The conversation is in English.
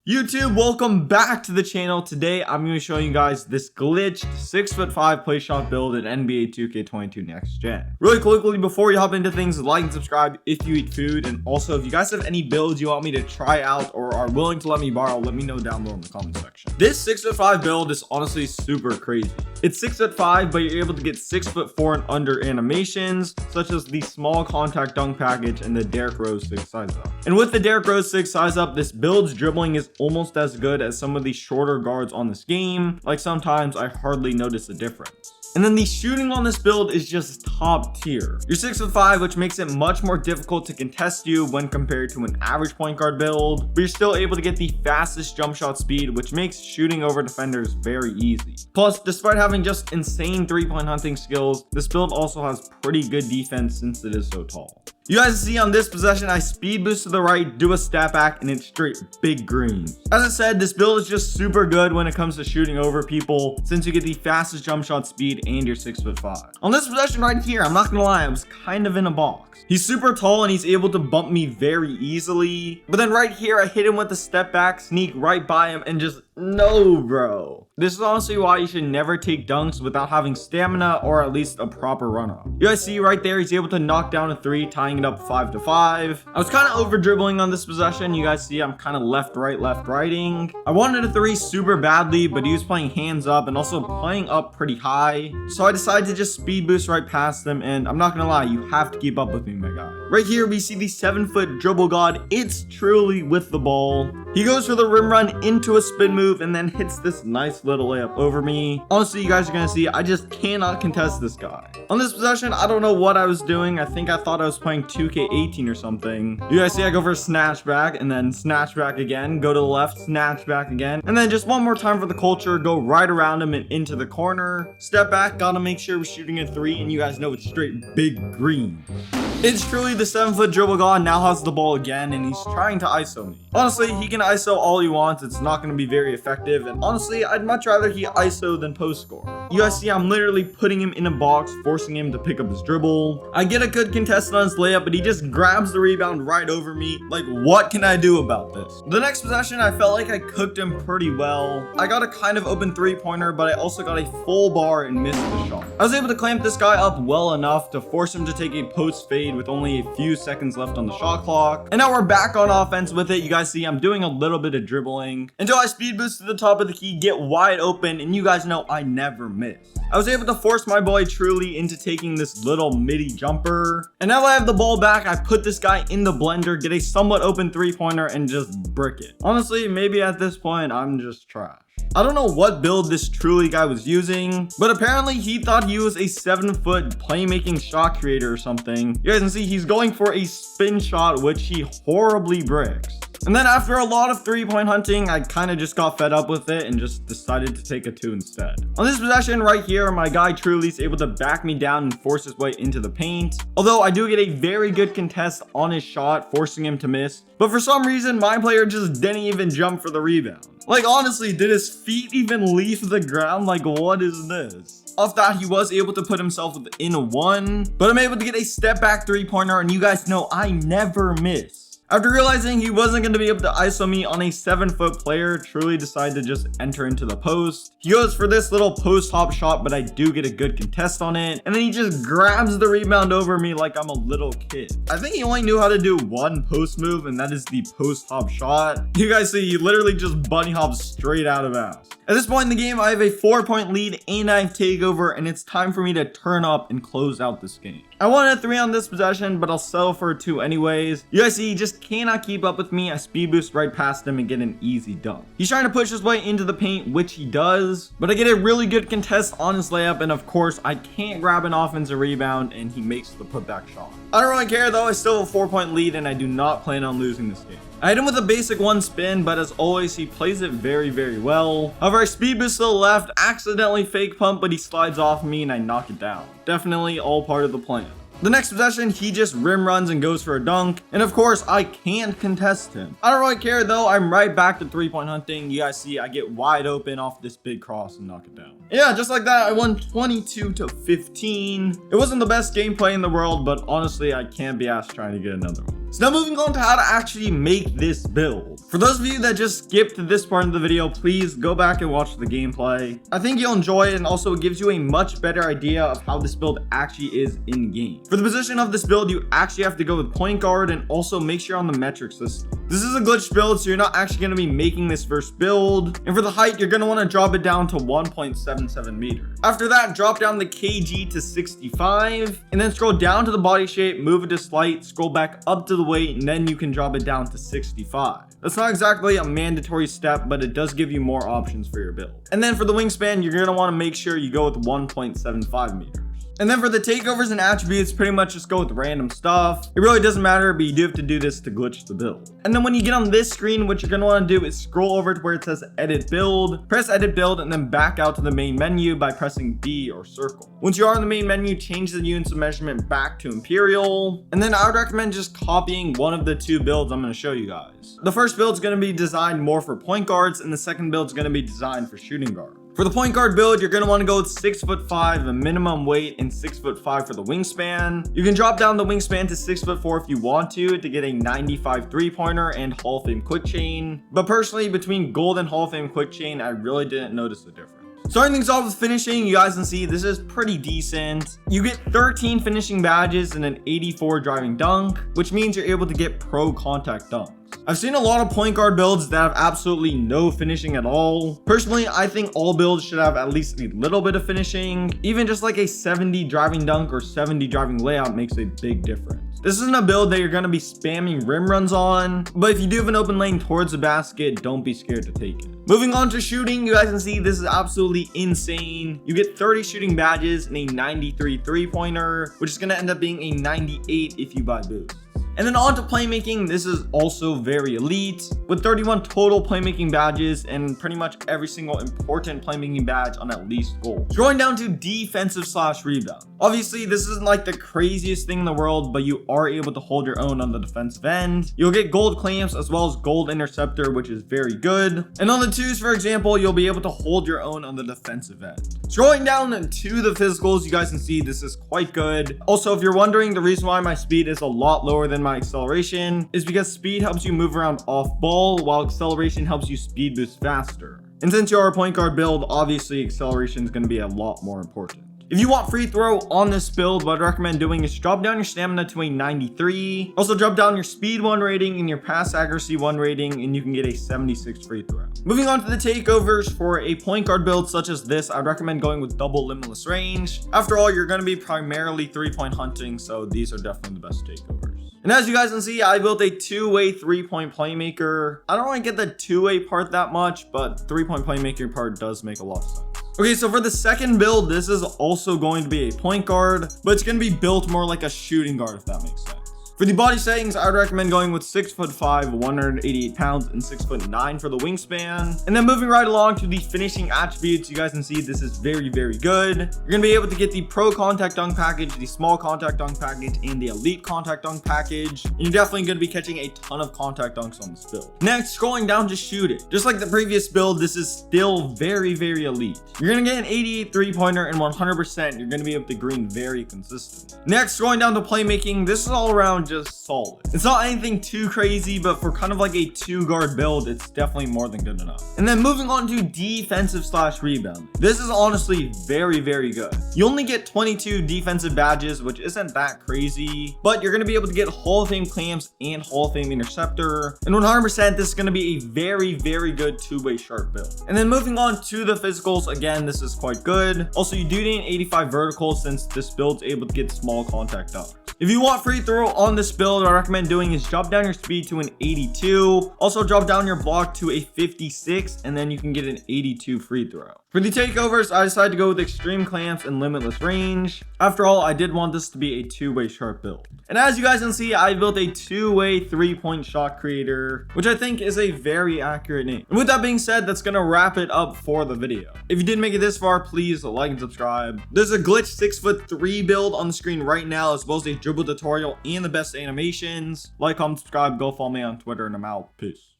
YouTube, welcome back to the channel. Today I'm going to show you guys this glitched 6'5" Playshot build in NBA 2K22 Next Gen. Really quickly, before you hop into things, like and subscribe if you eat food, and also if you guys have any builds you want me to try out or are willing to let me borrow, let me know down below in the comment section. This 6'5" build is honestly super crazy. It's 6'5", but you're able to get 6'4" and under animations, such as the small contact dunk package and the Derrick Rose 6 size up. And with the Derrick Rose 6 size up, this build's dribbling is almost as good as some of the shorter guards on this game. Like, sometimes I hardly notice a difference. And then the shooting on this build is just top tier. You're 6'5", which makes it much more difficult to contest you when compared to an average point guard build, but you're still able to get the fastest jump shot speed, which makes shooting over defenders very easy. Plus, despite having just insane three-point hunting skills, this build also has pretty good defense since it is so tall. You guys see on this possession, I speed boost to the right, do a step back, and it's straight big green. As I said, this build is just super good when it comes to shooting over people, since you get the fastest jump shot speed and you're 6'5". On this possession right here, I'm not gonna lie, I was kind of in a box. He's super tall and he's able to bump me very easily. But then right here, I hit him with a step back, sneak right by him, and just no, bro. This is honestly why you should never take dunks without having stamina or at least a proper run up. You guys see right there, he's able to knock down a 3, tying it up 5-5. I was kind of over dribbling on this possession. You guys see I'm kind of left righting. I wanted a 3 super badly, but he was playing hands up and also playing up pretty high. So I decided to just speed boost right past him, and I'm not gonna lie, you have to keep up with me, my guy. Right here, we see the 7-foot dribble god. It's truly with the ball. He goes for the rim run into a spin move and then hits this nice little layup over me. Honestly, you guys are gonna see I just cannot contest this guy. On this possession, I don't know what I was doing. I think I thought I was playing 2K18 or something. You guys see I go for a snatch back and then snatch back again, go to the left, snatch back again, and then just one more time for the culture, go right around him and into the corner. Step back, gotta make sure we're shooting a 3, and you guys know it's straight big green. It's truly the 7-foot dribble god now has the ball again, and he's trying to ISO me. Honestly, he can ISO all he wants. It's not going to be very effective, and honestly, I'd much rather he ISO than post score. You guys see I'm literally putting him in a box, forcing him to pick up his dribble. I get a good contest on his layup, but he just grabs the rebound right over me. Like, what can I do about this? The next possession, I felt like I cooked him pretty well. I got a kind of open three-pointer, but I also got a full bar and missed the shot. I was able to clamp this guy up well enough to force him to take a post fade with only a few seconds left on the shot clock. And now we're back on offense with it. You guys see I'm doing a little bit of dribbling until I speed boost to the top of the key, get wide open, and you guys know I never miss. I was able to force my boy truly into taking this little midi jumper. And now I have the ball back, I put this guy in the blender, get a somewhat open three-pointer, and just brick it. Honestly, maybe at this point, I'm just trash. I don't know what build this truly guy was using, but apparently he thought he was a 7-foot playmaking shot creator or something. You guys can see he's going for a spin shot, which he horribly bricks. And then after a lot of three-point hunting, I kind of just got fed up with it and just decided to take a 2 instead. On this possession right here, my guy truly is able to back me down and force his way into the paint. Although I do get a very good contest on his shot, forcing him to miss. But for some reason, my player just didn't even jump for the rebound. Like, honestly, did his feet even leave the ground? Like, what is this? Off that, he was able to put himself within 1, but I'm able to get a step back three-pointer, and you guys know I never miss. After realizing he wasn't going to be able to ISO me on a 7-foot player, truly decided to just enter into the post. He goes for this little post hop shot, but I do get a good contest on it. And then he just grabs the rebound over me like I'm a little kid. I think he only knew how to do one post move, and that is the post hop shot. You guys see, he literally just bunny hops straight out of bounds. At this point in the game, I have a 4-point lead and I have takeover, and it's time for me to turn up and close out this game. I wanted a 3 on this possession, but I'll settle for a 2 anyways. You guys see, he just cannot keep up with me. I speed boost right past him and get an easy dunk. He's trying to push his way into the paint, which he does, but I get a really good contest on his layup, and of course, I can't grab an offensive rebound, and he makes the putback shot. I don't really care though, I still have a 4-point lead, and I do not plan on losing this game. I hit him with a basic 1 spin, but as always, he plays it very well. However, I speed boost to the left, accidentally fake pump, but he slides off me and I knock it down. Definitely all part of the plan. The next possession, he just rim runs and goes for a dunk. And of course, I can't contest him. I don't really care though. I'm right back to three-point hunting. You guys see, I get wide open off this big cross and knock it down. Yeah, just like that, I won 22-15. It wasn't the best gameplay in the world, but honestly, I can't be asked trying to get another one. So now moving on to how to actually make this build. For those of you that just skipped to this part of the video, please go back and watch the gameplay. I think you'll enjoy it, and also it gives you a much better idea of how this build actually is in game. For the position of this build, you actually have to go with point guard, and also make sure on the metric system. This is a glitch build, so you're not actually going to be making this first build. And for the height, you're going to want to drop it down to 1.77 meters. After that, drop down the kg to 65, and then scroll down to the body shape, move it to slight, scroll back up to the weight, and then you can drop it down to 65. That's not exactly a mandatory step, but it does give you more options for your build. And then for the wingspan, you're going to want to make sure you go with 1.75 meters. And then for the takeovers and attributes, pretty much just go with random stuff. It really doesn't matter, but you do have to do this to glitch the build. And then when you get on this screen, what you're going to want to do is scroll over to where it says edit build, press edit build, and then back out to the main menu by pressing B or circle. Once you are in the main menu, change the units of measurement back to imperial. And then I would recommend just copying one of the two builds I'm going to show you guys. The first build is going to be designed more for point guards, and the second build is going to be designed for shooting guards. For the point guard build, you're going to want to go with 6'5", the minimum weight, and 6'5" for the wingspan. You can drop down the wingspan to 6'4" if you want to get a 95 3-pointer and Hall of Fame quick chain. But personally, between gold and Hall of Fame quick chain, I really didn't notice the difference. Starting things off with finishing, you guys can see this is pretty decent. You get 13 finishing badges and an 84 driving dunk, which means you're able to get pro contact dunks. I've seen a lot of point guard builds that have absolutely no finishing at all. Personally, I think all builds should have at least a little bit of finishing. Even just like a 70 driving dunk or 70 driving layup makes a big difference. This isn't a build that you're going to be spamming rim runs on, but if you do have an open lane towards the basket, don't be scared to take it. Moving on to shooting, you guys can see this is absolutely insane. You get 30 shooting badges and a 93 3-pointer, which is going to end up being a 98 if you buy boosts. And then on to playmaking, this is also very elite, with 31 total playmaking badges and pretty much every single important playmaking badge on at least gold. Going down to defensive/rebound. Obviously, this isn't like the craziest thing in the world, but you are able to hold your own on the defensive end. You'll get gold clamps as well as gold interceptor, which is very good. And on the twos, for example, you'll be able to hold your own on the defensive end. Scrolling down to the physicals, you guys can see this is quite good. Also, if you're wondering, the reason why my speed is a lot lower than my acceleration is because speed helps you move around off ball, while acceleration helps you speed boost faster. And since you're a point guard build, obviously acceleration is going to be a lot more important. If you want free throw on this build, what I'd recommend doing is drop down your stamina to a 93. Also drop down your speed 1 rating and your pass accuracy 1 rating, and you can get a 76 free throw. Moving on to the takeovers, for a point guard build such as this, I'd recommend going with double limitless range. After all, you're going to be primarily 3-point hunting, so these are definitely the best takeovers. And as you guys can see, I built a 2-way 3-point playmaker. I don't really get the 2-way part that much, but 3-point playmaker part does make a lot of sense. Okay, so for the second build, this is also going to be a point guard, but it's going to be built more like a shooting guard, if that makes sense. For the body settings, I would recommend going with 6'5", 188 pounds, and 6'9" for the wingspan. And then moving right along to the finishing attributes, you guys can see this is very, very good. You're going to be able to get the pro contact dunk package, the small contact dunk package, and the elite contact dunk package. And you're definitely going to be catching a ton of contact dunks on this build. Next, scrolling down to shooting. Just like the previous build, this is still very, very elite. You're going to get an 88 3-pointer, and 100% you're going to be able to green very consistently. Next, scrolling down to playmaking, this is all around just solid. It's not anything too crazy, but for kind of like a 2-guard build, it's definitely more than good enough. And then moving on to defensive/rebound. This is honestly very, very good. You only get 22 defensive badges, which isn't that crazy, but you're going to be able to get Hall of Fame clamps and Hall of Fame interceptor. And 100% this is going to be a very, very good 2-way sharp build. And then moving on to the physicals, again, this is quite good. Also, you do need an 85 vertical since this build's able to get small contact dunks. If you want free throw on this build, what I recommend doing is drop down your speed to an 82. Also drop down your block to a 56, and then you can get an 82 free throw. For the takeovers, I decided to go with extreme clamps and limitless range. After all, I did want this to be a 2-way sharp build. And as you guys can see, I built a 2-way 3-point shot creator, which I think is a very accurate name. And with that being said, that's gonna wrap it up for the video. If you did make it this far, please like and subscribe. There's a glitch 6'3" build on the screen right now, as well as a dribble tutorial and the best animations. Like, comment, subscribe, go follow me on Twitter, and I'm out. Peace.